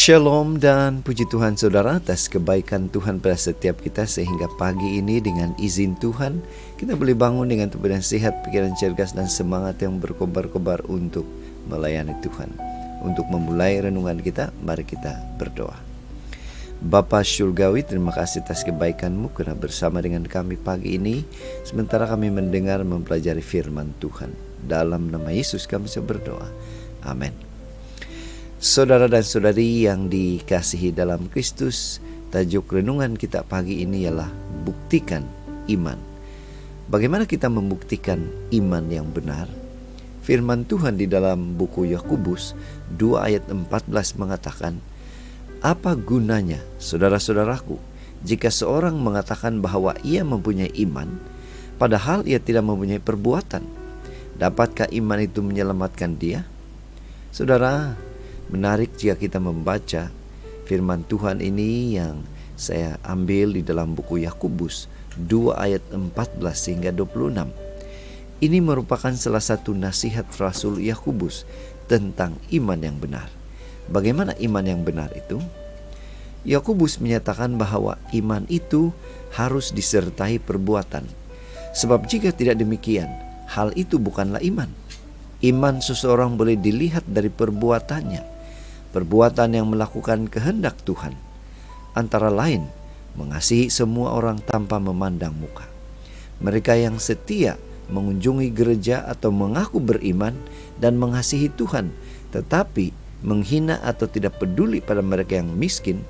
Shalom dan puji Tuhan saudara atas kebaikan Tuhan pada setiap kita, sehingga pagi ini dengan izin Tuhan kita boleh bangun dengan tubuh dan sehat, pikiran cergas dan semangat yang berkobar-kobar untuk melayani Tuhan. Untuk memulai renungan kita, mari kita berdoa. Bapa Syurgawi, terima kasih atas kebaikan-Mu karena bersama dengan kami pagi ini sementara kami mendengar mempelajari firman Tuhan. Dalam nama Yesus kami berdoa. Amin. Saudara dan saudari yang dikasihi dalam Kristus, tajuk renungan kita pagi ini ialah buktikan iman. Bagaimana kita membuktikan iman yang benar? Firman Tuhan di dalam buku Yakobus 2 ayat 14 mengatakan, "Apa gunanya, saudara-saudaraku, jika seorang mengatakan bahwa ia mempunyai iman, padahal ia tidak mempunyai perbuatan? Dapatkah iman itu menyelamatkan dia?" Saudara, menarik jika kita membaca firman Tuhan ini yang saya ambil di dalam buku Yakobus 2 ayat 14 hingga 26. Ini merupakan salah satu nasihat Rasul Yakobus tentang iman yang benar. Bagaimana iman yang benar itu? Yakobus menyatakan bahwa iman itu harus disertai perbuatan. Sebab jika tidak demikian, hal itu bukanlah iman. Iman seseorang boleh dilihat dari perbuatannya. Perbuatan yang melakukan kehendak Tuhan, antara lain mengasihi semua orang tanpa memandang muka. Mereka yang setia mengunjungi gereja atau mengaku beriman dan mengasihi Tuhan, tetapi menghina atau tidak peduli pada mereka yang miskin,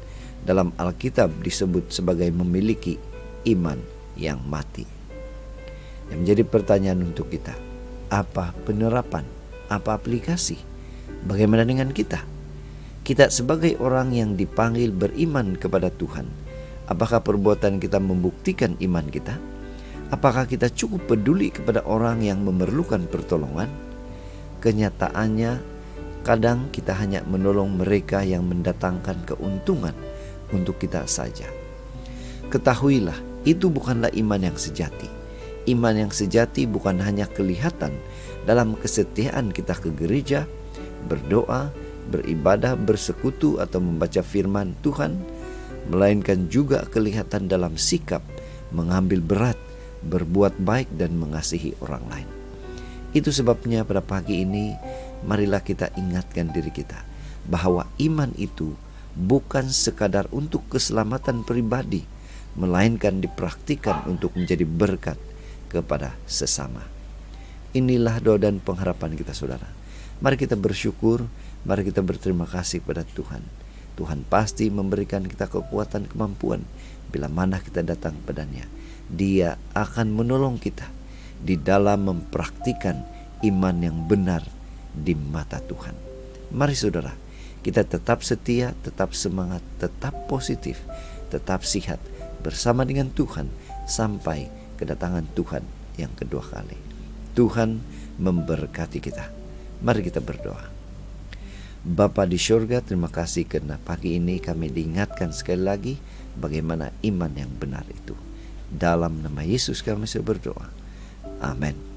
dalam Alkitab disebut sebagai memiliki iman yang mati. Yang menjadi pertanyaan untuk kita, apa penerapan, apa aplikasi? Bagaimana dengan kita? Kita sebagai orang yang dipanggil beriman kepada Tuhan, apakah perbuatan kita membuktikan iman kita? Apakah kita cukup peduli kepada orang yang memerlukan pertolongan? Kenyataannya, kadang kita hanya menolong mereka yang mendatangkan keuntungan untuk kita saja. Ketahuilah, itu bukanlah iman yang sejati. Iman yang sejati bukan hanya kelihatan dalam kesetiaan kita ke gereja, berdoa, beribadah, bersekutu atau membaca firman Tuhan, melainkan juga kelihatan dalam sikap mengambil berat, berbuat baik dan mengasihi orang lain. Itu sebabnya pada pagi ini marilah kita ingatkan diri kita bahwa iman itu bukan sekadar untuk keselamatan pribadi, melainkan dipraktikkan untuk menjadi berkat kepada sesama. Inilah doa dan pengharapan kita, saudara. Mari kita bersyukur, mari kita berterima kasih kepada Tuhan. Tuhan pasti memberikan kita kekuatan, kemampuan bila mana kita datang padanya. Dia akan menolong kita di dalam mempraktikkan iman yang benar di mata Tuhan. Mari saudara, kita tetap setia, tetap semangat, tetap positif, tetap sihat bersama dengan Tuhan sampai kedatangan Tuhan yang kedua kali. Tuhan memberkati kita. Mari kita berdoa. Bapa di surga, terima kasih karena pagi ini kami diingatkan sekali lagi bagaimana iman yang benar itu. Dalam nama Yesus kami berdoa. Amin.